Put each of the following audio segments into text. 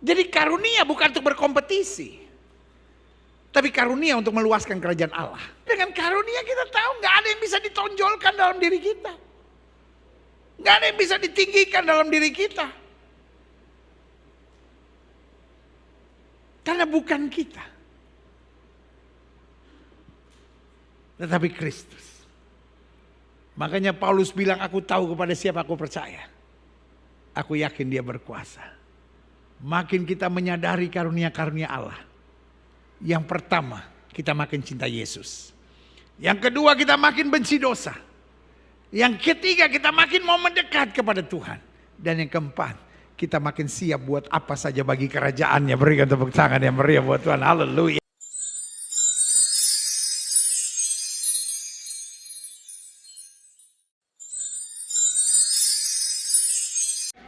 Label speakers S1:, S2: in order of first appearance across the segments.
S1: Jadi karunia bukan untuk berkompetisi, tapi karunia untuk meluaskan kerajaan Allah. Dengan karunia kita tahu gak ada yang bisa ditonjolkan dalam diri kita. Gak ada yang bisa ditinggikan dalam diri kita. Karena bukan kita, tetapi Kristus. Makanya Paulus bilang, aku tahu kepada siapa aku percaya. Aku yakin dia berkuasa. Makin kita menyadari karunia-karunia Allah. Yang pertama, kita makin cinta Yesus. Yang kedua, kita makin benci dosa. Yang ketiga, kita makin mau mendekat kepada Tuhan. Dan yang keempat, kita makin siap buat apa saja bagi kerajaannya. Berikan tepuk tangan yang meriah buat Tuhan. Haleluya.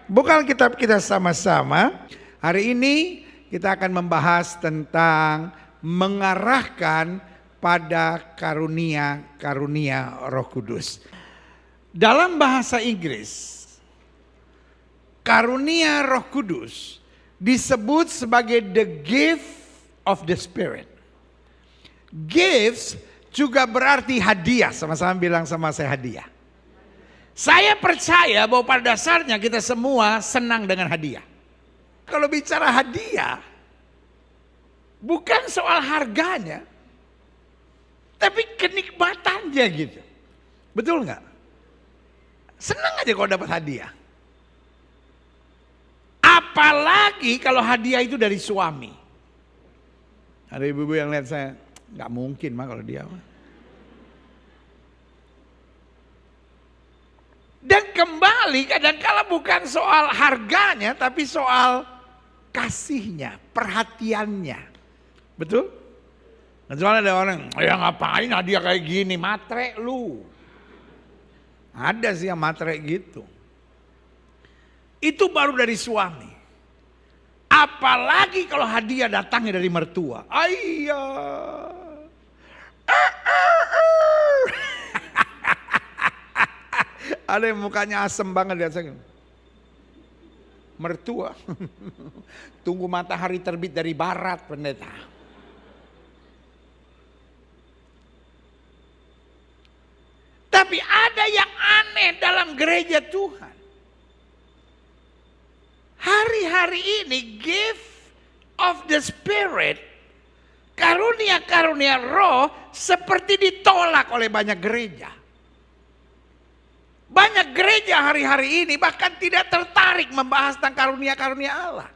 S1: Buka Alkitab kita sama-sama. Hari ini kita akan membahas tentang mengarahkan pada karunia-karunia Roh Kudus. Dalam bahasa Inggris, karunia Roh Kudus disebut sebagai the gift of the Spirit. Gifts juga berarti hadiah. Sama-sama bilang sama saya, hadiah. Saya percaya bahwa pada dasarnya kita semua senang dengan hadiah. Kalau bicara hadiah, bukan soal harganya, tapi kenikmatannya gitu. Betul nggak? Senang aja kalau dapat hadiah. Apalagi kalau hadiah itu dari suami. Ada ibu-ibu yang lihat saya, nggak mungkin mah kalau dia mah. Dan kembali kadang-kala bukan soal harganya, tapi soal kasihnya, perhatiannya. Betul? Soalnya ada orang, ya ngapain hadiah kayak gini, matre lu. Ada sih yang matre gitu. Itu baru dari suami. Apalagi kalau hadiah datangnya dari mertua. Ayya. Ada yang mukanya asem banget lihat saya. Mertua. Tunggu matahari terbit dari barat, pendeta. Tapi ada yang aneh dalam gereja Tuhan. Hari-hari ini gift of the Spirit, karunia-karunia roh seperti ditolak oleh banyak gereja. Banyak gereja hari-hari ini bahkan tidak tertarik membahas tentang karunia-karunia Allah.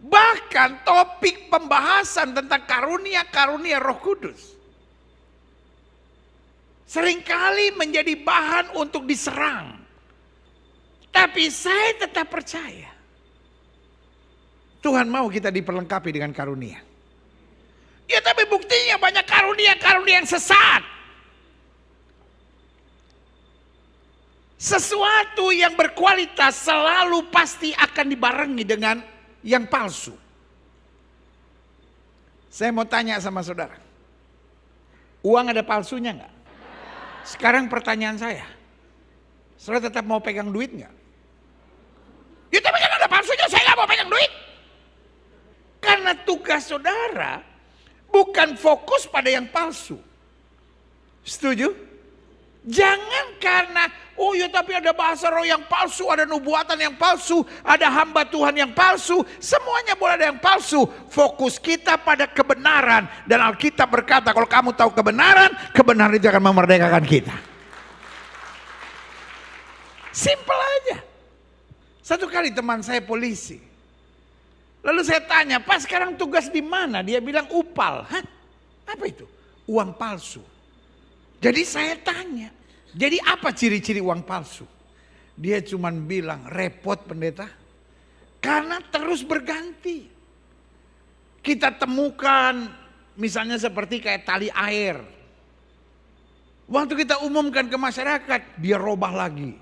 S1: Bahkan topik pembahasan tentang karunia-karunia Roh Kudus seringkali menjadi bahan untuk diserang. Tapi saya tetap percaya Tuhan mau kita diperlengkapi dengan karunia. Ya tapi buktinya banyak karunia-karunia yang sesat. Sesuatu yang berkualitas selalu pasti akan dibarengi dengan yang palsu. Saya mau tanya sama saudara. Uang ada palsunya enggak? Sekarang pertanyaan saya. Saudara tetap mau pegang duit enggak? Ya tapi kan ada palsunya, saya enggak mau pegang duit. Karena tugas saudara bukan fokus pada yang palsu. Setuju? Jangan karena, oh ya tapi ada bahasa roh yang palsu, ada nubuatan yang palsu, ada hamba Tuhan yang palsu, semuanya boleh ada yang palsu. Fokus kita pada kebenaran. Dan Alkitab berkata kalau kamu tahu kebenaran, kebenaran itu akan memerdekakan kita. Simple aja. Satu kali teman saya polisi. Lalu saya tanya, Pak sekarang tugas di mana? Dia bilang upal. Hah? Apa itu? Uang palsu. Jadi saya tanya, jadi apa ciri-ciri uang palsu? Dia cuman bilang, repot pendeta. Karena terus berganti. Kita temukan misalnya seperti kayak tali air. Waktu kita umumkan ke masyarakat, dia robah lagi.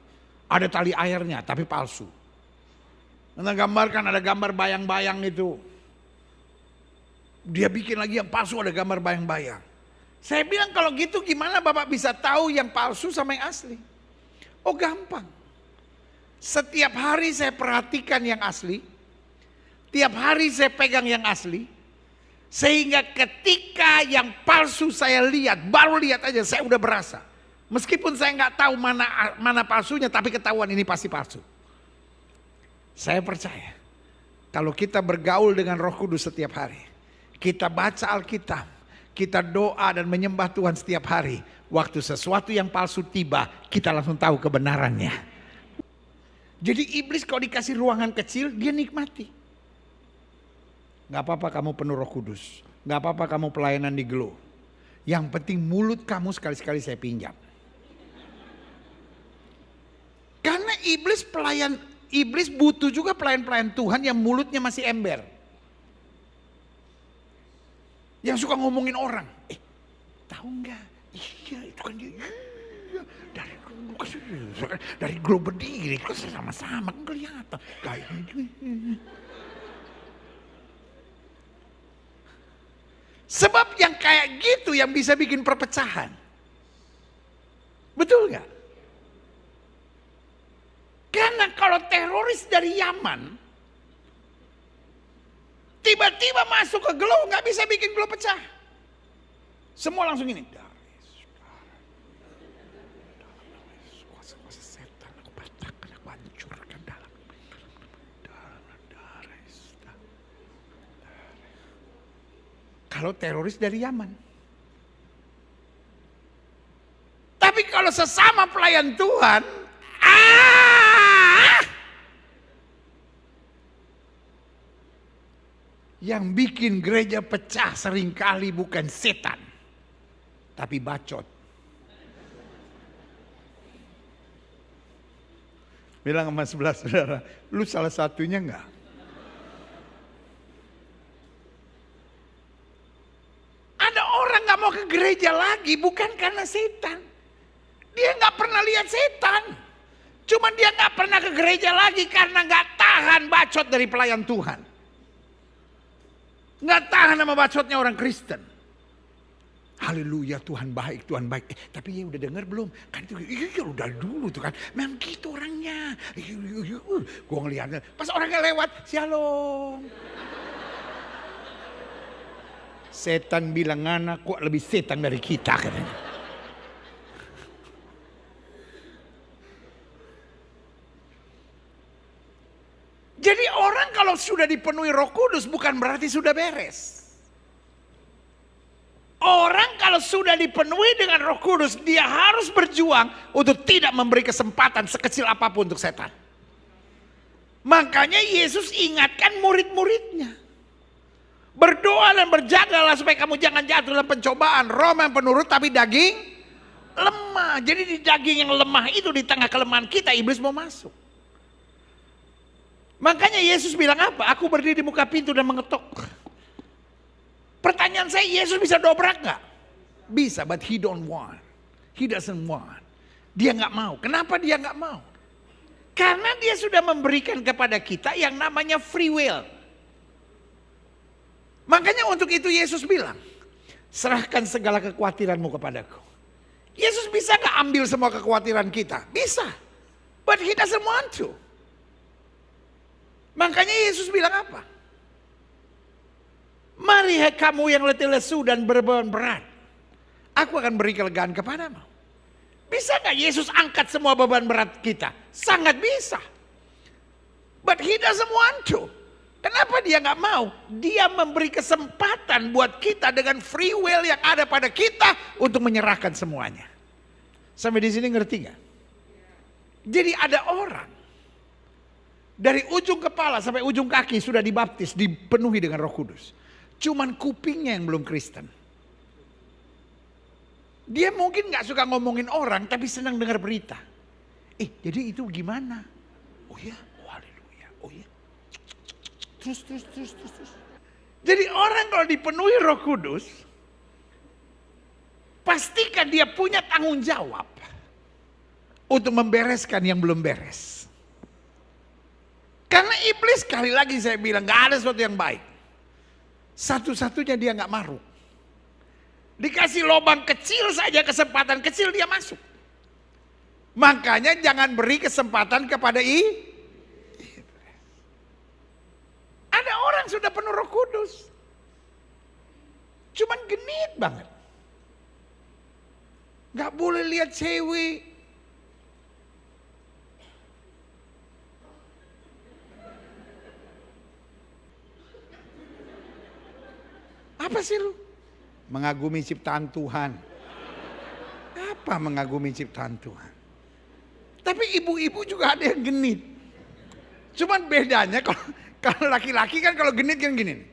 S1: Ada tali airnya tapi palsu. Kita gambarkan ada gambar bayang-bayang itu. Dia bikin lagi yang palsu, ada gambar bayang-bayang. Saya bilang kalau gitu gimana Bapak bisa tahu yang palsu sama yang asli? Oh gampang. Setiap hari saya perhatikan yang asli. Tiap hari saya pegang yang asli. Sehingga ketika yang palsu saya lihat, baru lihat aja saya udah berasa. Meskipun saya nggak tahu mana palsunya, tapi ketahuan ini pasti palsu. Saya percaya kalau kita bergaul dengan Roh Kudus setiap hari, kita baca Alkitab, kita doa dan menyembah Tuhan setiap hari, waktu sesuatu yang palsu tiba, kita langsung tahu kebenarannya. Jadi iblis kalau dikasih ruangan kecil, dia nikmati. Gak apa-apa kamu penuh Roh Kudus, gak apa-apa kamu pelayanan di Glow. Yang penting mulut kamu sekali-sekali saya pinjam. Karena iblis butuh juga pelayan-pelayan Tuhan yang mulutnya masih ember. Yang suka ngomongin orang. Tahu nggak? Iya itu kan dia. Iya, dari Glow berdiri kan sama-sama kan kelihatan. Kayak sebab yang kayak gitu yang bisa bikin perpecahan. Betul nggak? Karena kalau teroris dari Yaman tiba-tiba masuk ke Glow, nggak bisa bikin Glow pecah. Semua langsung ini. Kuasa setan aku patahkan, aku hancurkan dalam. Kalau teroris dari Yaman. Tapi kalau sesama pelayan Tuhan, yang bikin gereja pecah seringkali bukan setan, tapi bacot. Bilang sama sebelah saudara, lu salah satunya enggak? Ada orang gak mau ke gereja lagi bukan karena setan. Dia gak pernah lihat setan. Cuma dia gak pernah ke gereja lagi karena gak tahan bacot dari pelayan Tuhan. Gak tahan sama bacotnya orang Kristen. Haleluya, Tuhan baik, Tuhan baik. Tapi ya udah dengar belum? Kan itu iya udah dulu tuh kan. Memang gitu orangnya. Gue ngeliatnya. Pas orangnya lewat, shalom. Setan bilang anak kok lebih setan dari kita katanya. Jadi orang kalau sudah dipenuhi Roh Kudus bukan berarti sudah beres. Orang kalau sudah dipenuhi dengan Roh Kudus, dia harus berjuang untuk tidak memberi kesempatan sekecil apapun untuk setan. Makanya Yesus ingatkan murid-muridnya. Berdoa dan berjagalah supaya kamu jangan jatuh dalam pencobaan. Roh yang penurut tapi daging lemah. Jadi di daging yang lemah itu, di tengah kelemahan kita, iblis mau masuk. Makanya Yesus bilang apa? Aku berdiri di muka pintu dan mengetok. Pertanyaan saya, Yesus bisa dobrak gak? Bisa, but he don't want. He doesn't want. Dia gak mau. Kenapa dia gak mau? Karena dia sudah memberikan kepada kita yang namanya free will. Makanya untuk itu Yesus bilang, serahkan segala kekhawatiranmu kepadaku. Yesus bisa gak ambil semua kekhawatiran kita? Bisa. But he doesn't want to. Makanya Yesus bilang apa? Mari hai kamu yang letih lesu dan berbeban berat, aku akan beri kelegaan kepadamu. Bisa gak Yesus angkat semua beban berat kita? Sangat bisa. But he doesn't want to. Kenapa dia gak mau? Dia memberi kesempatan buat kita dengan free will yang ada pada kita untuk menyerahkan semuanya. Sampai di sini ngerti gak? Jadi ada orang dari ujung kepala sampai ujung kaki sudah dibaptis, dipenuhi dengan Roh Kudus. Cuman kupingnya yang belum Kristen. Dia mungkin gak suka ngomongin orang tapi senang dengar berita. Jadi itu gimana? Oh ya, oh haleluya, oh ya. Terus. Jadi orang kalau dipenuhi Roh Kudus, pastikan dia punya tanggung jawab untuk membereskan yang belum beres. Karena iblis, sekali lagi saya bilang, gak ada sesuatu yang baik. Satu-satunya dia gak maruk. Dikasih lubang kecil saja, kesempatan kecil dia masuk. Makanya jangan beri kesempatan kepada Ada orang sudah penuh Roh Kudus, cuman genit banget. Gak boleh lihat cewek. Apa sih lu? Mengagumi ciptaan Tuhan. Apa mengagumi ciptaan Tuhan? Tapi ibu-ibu juga ada yang genit. Cuman bedanya kalau laki-laki kan kalau genit kan gini.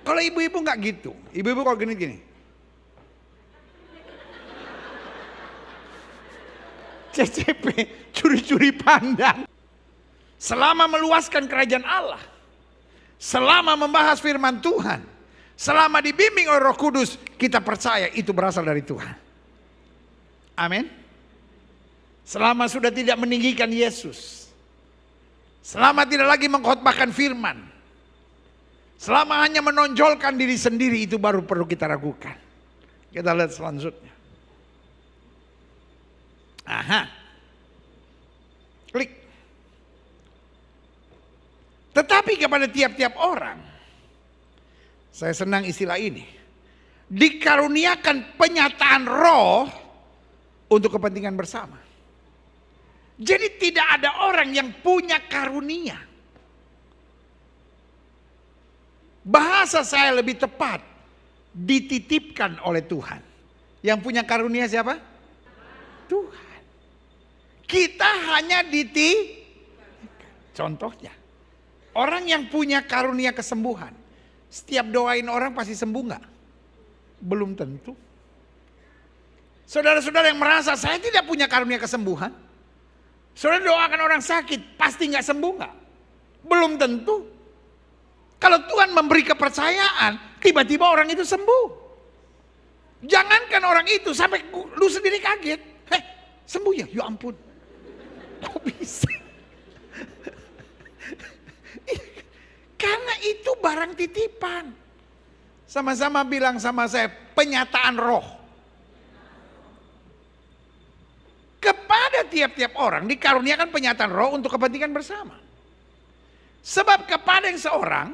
S1: Kalau ibu-ibu nggak gitu. Ibu-ibu kalau genit gini. CCP, curi-curi pandang. Selama meluaskan kerajaan Allah, selama membahas firman Tuhan, selama dibimbing oleh Roh Kudus, kita percaya itu berasal dari Tuhan. Amin. Selama sudah tidak meninggikan Yesus, selama tidak lagi mengkhotbahkan firman, selama hanya menonjolkan diri sendiri, itu baru perlu kita ragukan. Kita lihat selanjutnya. Aha. Klik. Tetapi kepada tiap-tiap orang, saya senang istilah ini, dikaruniakan penyataan roh untuk kepentingan bersama. Jadi tidak ada orang yang punya karunia. Bahasa saya lebih tepat, dititipkan oleh Tuhan. Yang punya karunia siapa? Tuhan. Kita hanya contohnya, orang yang punya karunia kesembuhan, setiap doain orang pasti sembuh nggak? Belum tentu. Saudara-saudara yang merasa saya tidak punya karunia kesembuhan, saudara doakan orang sakit, pasti nggak sembuh nggak? Belum tentu. Kalau Tuhan memberi kepercayaan, tiba-tiba orang itu sembuh. Jangankan orang itu, sampai lu sendiri kaget. Sembuh ya? Ya ampun. Kok bisa? Karena itu barang titipan. Sama-sama bilang sama saya, penyataan roh. Kepada tiap-tiap orang dikaruniakan penyataan roh untuk kepentingan bersama. Sebab kepada yang seorang,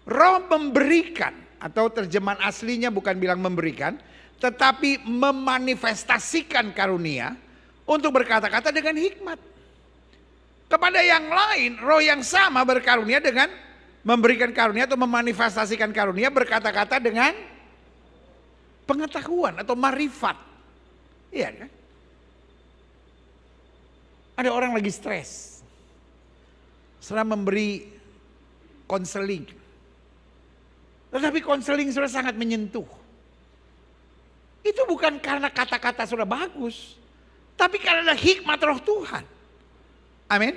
S1: roh memberikan, atau terjemahan aslinya bukan bilang memberikan, tetapi memanifestasikan karunia untuk berkata-kata dengan hikmat. Kepada yang lain, roh yang sama berkarunia dengan memberikan karunia atau memanifestasikan karunia berkata-kata dengan pengetahuan atau marifat. Iya kan? Ada orang lagi stres, setelah memberi konseling, tetapi konseling sudah sangat menyentuh. Itu bukan karena kata-kata sudah bagus, tapi karena hikmat roh Tuhan. Amin.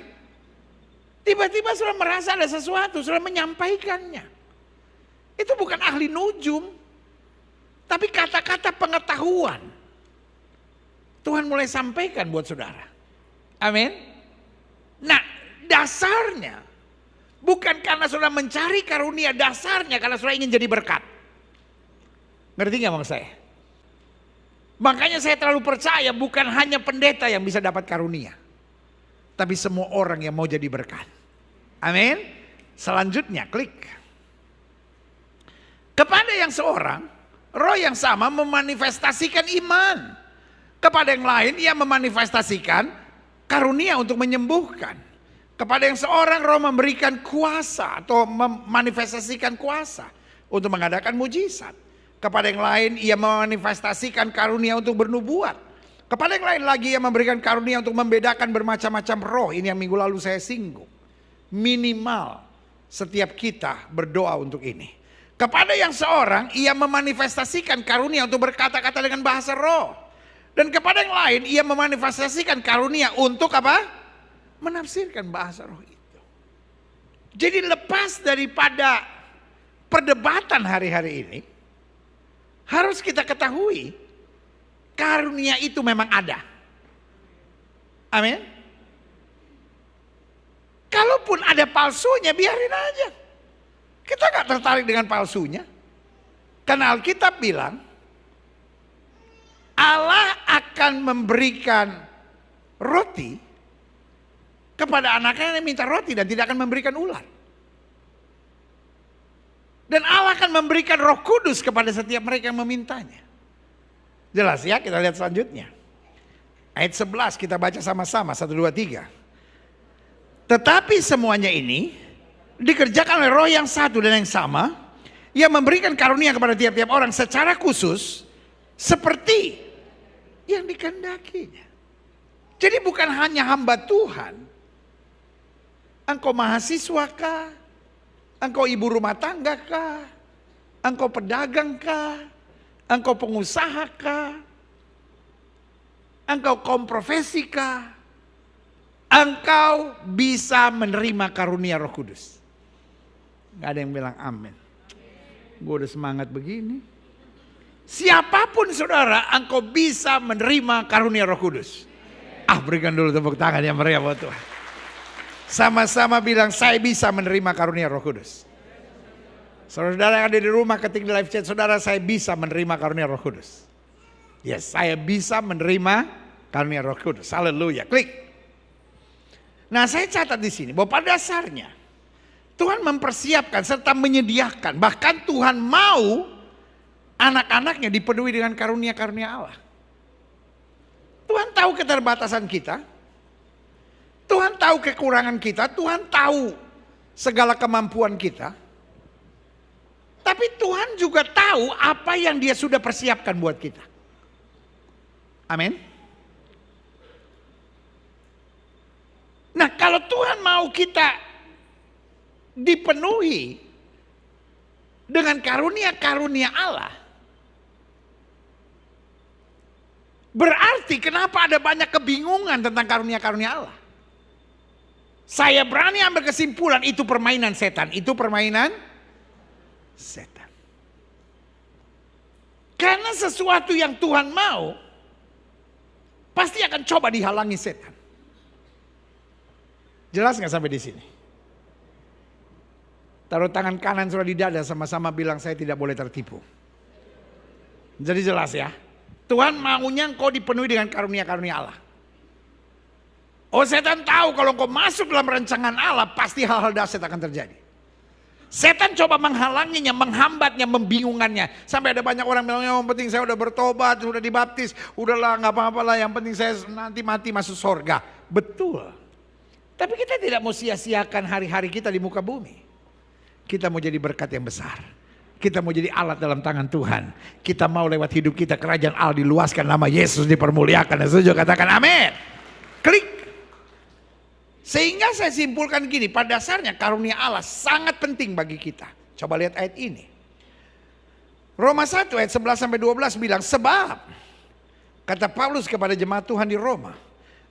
S1: Tiba-tiba sudah merasa ada sesuatu, sudah menyampaikannya. Itu bukan ahli nujum, tapi kata-kata pengetahuan. Tuhan mulai sampaikan buat saudara. Amin. Nah, dasarnya bukan karena saudara mencari karunia, dasarnya karena saudara ingin jadi berkat. Ngerti gak maksud saya? Makanya saya terlalu percaya bukan hanya pendeta yang bisa dapat karunia, tapi semua orang yang mau jadi berkat. Amin. Selanjutnya klik. Kepada yang seorang, roh yang sama memanifestasikan iman. Kepada yang lain ia memanifestasikan karunia untuk menyembuhkan. Kepada yang seorang, roh memberikan kuasa atau memanifestasikan kuasa untuk mengadakan mujizat. Kepada yang lain ia memanifestasikan karunia untuk bernubuat. Kepada yang lain lagi ia memberikan karunia untuk membedakan bermacam-macam roh. Ini yang minggu lalu saya singgung. Minimal setiap kita berdoa untuk ini. Kepada yang seorang ia memanifestasikan karunia untuk berkata-kata dengan bahasa roh. Dan kepada yang lain ia memanifestasikan karunia untuk apa? Menafsirkan bahasa roh itu. Jadi lepas daripada perdebatan hari-hari ini, harus kita ketahui karunia itu memang ada. Amin. Kalaupun ada palsunya, biarin aja. Kita gak tertarik dengan palsunya. Karena Alkitab bilang, Allah akan memberikan roti kepada anaknya yang minta roti dan tidak akan memberikan ular. Dan Allah akan memberikan Roh Kudus kepada setiap mereka yang memintanya. Jelas ya, kita lihat selanjutnya. Ayat 11 kita baca sama-sama, 1, 2, 3. Tetapi semuanya ini dikerjakan oleh Roh yang satu dan yang sama, yang memberikan karunia kepada tiap-tiap orang secara khusus seperti yang dikehendakinya. Jadi bukan hanya hamba Tuhan. Engkau mahasiswa kah? Engkau ibu rumah tangga kah? Engkau pedagang kah? Engkau pengusaha kah? Engkau kaum profesi kah? Engkau bisa menerima karunia Roh Kudus. Gak ada yang bilang amin. Gue udah semangat begini. Siapapun saudara, engkau bisa menerima karunia Roh Kudus. Berikan dulu tepuk tangan yang meriah buat Tuhan. Sama-sama bilang, saya bisa menerima karunia Roh Kudus. Saudara yang ada di rumah ketik di live chat, saudara, saya bisa menerima karunia Roh Kudus. Yes, saya bisa menerima karunia Roh Kudus. Haleluya. Klik. Nah, saya catat di sini bahwa pada dasarnya Tuhan mempersiapkan serta menyediakan, bahkan Tuhan mau anak-anaknya dipenuhi dengan karunia-karunia Allah. Tuhan tahu keterbatasan kita. Tuhan tahu kekurangan kita, Tuhan tahu segala kemampuan kita. Tapi Tuhan juga tahu apa yang Dia sudah persiapkan buat kita. Amin. Nah, kalau Tuhan mau kita dipenuhi dengan karunia-karunia Allah, berarti kenapa ada banyak kebingungan tentang karunia-karunia Allah? Saya berani ambil kesimpulan itu permainan setan. Itu permainan setan. Karena sesuatu yang Tuhan mau pasti akan coba dihalangi setan. Jelas gak sampai di sini? Taruh tangan kanan sudah di dada, sama-sama bilang saya tidak boleh tertipu. Jadi jelas ya. Tuhan maunya engkau dipenuhi dengan karunia-karunia Allah. Oh, setan tahu kalau engkau masuk dalam rancangan Allah pasti hal-hal dahsyat akan terjadi. Setan coba menghalanginya, menghambatnya, membingungannya. Sampai ada banyak orang bilang, yang penting saya udah bertobat, sudah dibaptis, udahlah nggak apa-apa lah, yang penting saya nanti mati masuk surga. Betul. Tapi kita tidak mau sia-siakan hari-hari kita di muka bumi. Kita mau jadi berkat yang besar. Kita mau jadi alat dalam tangan Tuhan. Kita mau lewat hidup kita kerajaan Allah diluaskan, nama Yesus dipermuliakan. Dan setuju katakan amin. Klik. Sehingga saya simpulkan gini, pada dasarnya karunia Allah sangat penting bagi kita. Coba lihat ayat ini. Roma 1 ayat 11-12 bilang, sebab kata Paulus kepada jemaat Tuhan di Roma,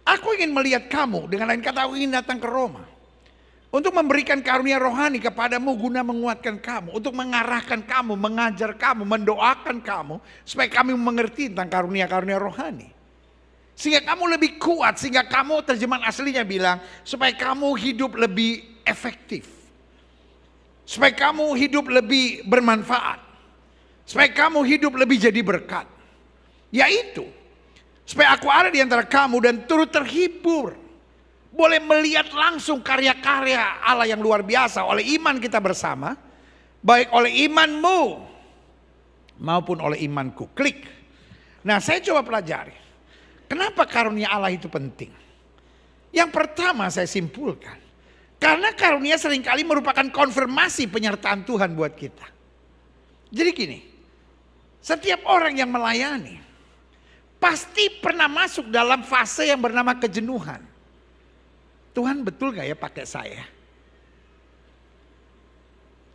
S1: aku ingin melihat kamu, dengan lain kata aku ingin datang ke Roma, untuk memberikan karunia rohani kepadamu guna menguatkan kamu, untuk mengarahkan kamu, mengajar kamu, mendoakan kamu, supaya kami mengerti tentang karunia-karunia rohani. Sehingga kamu lebih kuat, sehingga kamu, terjemahan aslinya bilang, supaya kamu hidup lebih efektif. Supaya kamu hidup lebih bermanfaat. Supaya kamu hidup lebih jadi berkat. Yaitu, supaya aku ada di antara kamu dan turut terhibur. Boleh melihat langsung karya-karya Allah yang luar biasa oleh iman kita bersama. Baik oleh imanmu maupun oleh imanku. Klik. Nah, saya coba pelajari. Kenapa karunia Allah itu penting? Yang pertama saya simpulkan. Karena karunia seringkali merupakan konfirmasi penyertaan Tuhan buat kita. Jadi gini. Setiap orang yang melayani pasti pernah masuk dalam fase yang bernama kejenuhan. Tuhan betul gak ya pakai saya?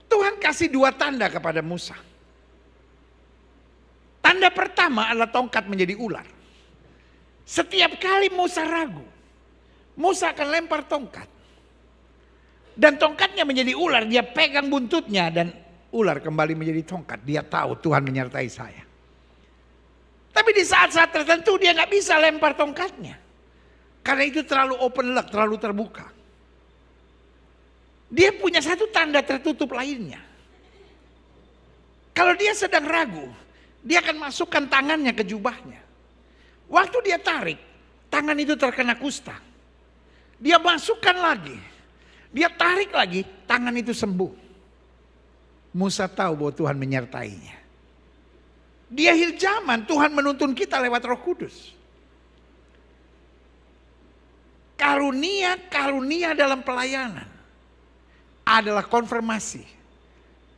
S1: Tuhan kasih 2 tanda kepada Musa. Tanda pertama adalah tongkat menjadi ular. Setiap kali Musa ragu, Musa akan lempar tongkat. Dan tongkatnya menjadi ular, dia pegang buntutnya dan ular kembali menjadi tongkat. Dia tahu Tuhan menyertai saya. Tapi di saat-saat tertentu dia gak bisa lempar tongkatnya. Karena itu terlalu open luck, terlalu terbuka. Dia punya satu tanda tertutup lainnya. Kalau dia sedang ragu, dia akan masukkan tangannya ke jubahnya. Waktu dia tarik, tangan itu terkena kusta. Dia masukkan lagi. Dia tarik lagi, tangan itu sembuh. Musa tahu bahwa Tuhan menyertainya. Di akhir zaman Tuhan menuntun kita lewat Roh Kudus. Karunia dalam pelayanan adalah konfirmasi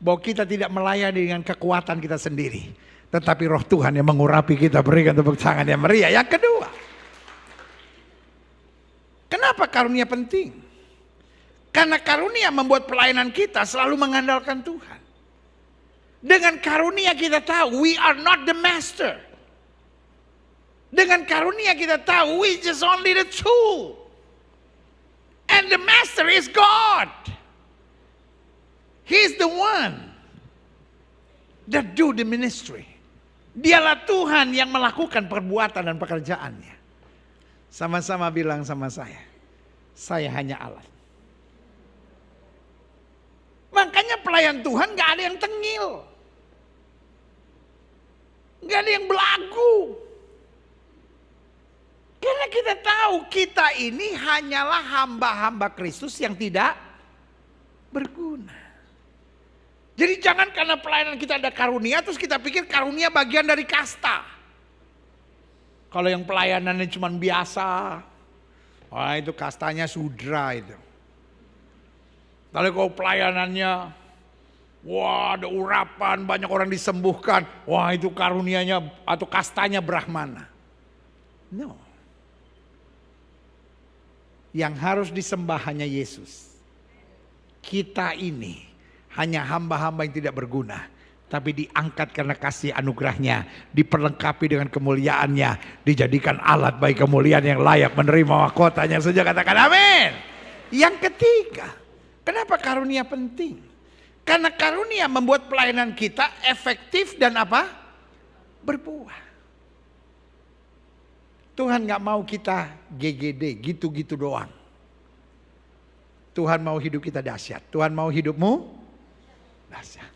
S1: bahwa kita tidak melayani dengan kekuatan kita sendiri, tetapi Roh Tuhan yang mengurapi kita, berikan tepuk tangan yang meriah. Yang kedua, kenapa karunia penting? Karena karunia membuat pelayanan kita selalu mengandalkan Tuhan. Dengan karunia kita tahu we are not the master. Dengan karunia kita tahu we just only the tool. And the master is God. He's the one that do the ministry. Dialah Tuhan yang melakukan perbuatan dan pekerjaannya. Sama-sama bilang sama saya hanya alat. Makanya pelayan Tuhan gak ada yang tengil. Gak ada yang belagu. Karena kita tahu kita ini hanyalah hamba-hamba Kristus yang tidak berguna. Jadi jangan karena pelayanan kita ada karunia terus kita pikir karunia bagian dari kasta. Kalau yang pelayanannya cuma biasa, wah itu kastanya sudra itu. Tapi kalau pelayanannya, wah ada urapan, banyak orang disembuhkan, wah itu karunianya atau kastanya Brahmana. No. Yang harus disembah hanya Yesus. Kita ini hanya hamba-hamba yang tidak berguna, tapi diangkat karena kasih anugerahnya, diperlengkapi dengan kemuliaannya, dijadikan alat bagi kemuliaan yang layak menerima mahkotanya. Saja katakan amin. Yang ketiga, kenapa karunia penting? Karena karunia membuat pelayanan kita efektif dan apa? Berbuah. Tuhan gak mau kita GGD, gitu-gitu doang. Tuhan mau hidup kita dahsyat. Tuhan mau hidupmu dahsyat.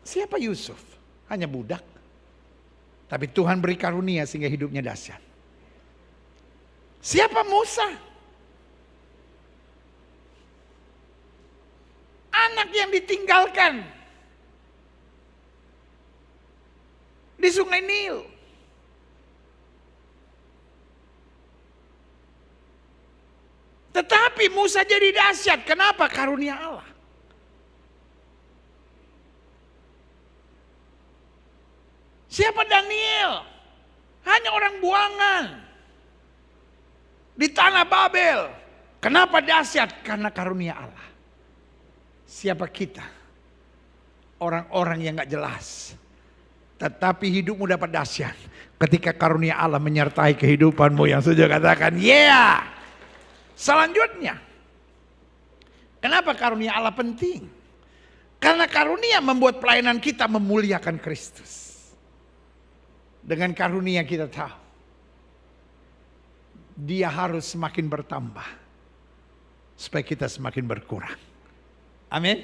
S1: Siapa Yusuf? Hanya budak. Tapi Tuhan beri karunia sehingga hidupnya dahsyat. Siapa Musa? Anak yang ditinggalkan di Sungai Nil. Tetapi Musa jadi dahsyat. Kenapa? Karunia Allah. Siapa Daniel? Hanya orang buangan di tanah Babel. Kenapa dahsyat? Karena karunia Allah. Siapa kita? Orang-orang yang gak jelas. Tetapi hidupmu dapat dahsyat ketika karunia Allah menyertai kehidupanmu. Yang sudah katakan yeah. Selanjutnya, kenapa karunia Allah penting? Karena karunia membuat pelayanan kita memuliakan Kristus. Dengan karunia kita tahu, dia harus semakin bertambah supaya kita semakin berkurang. Amin.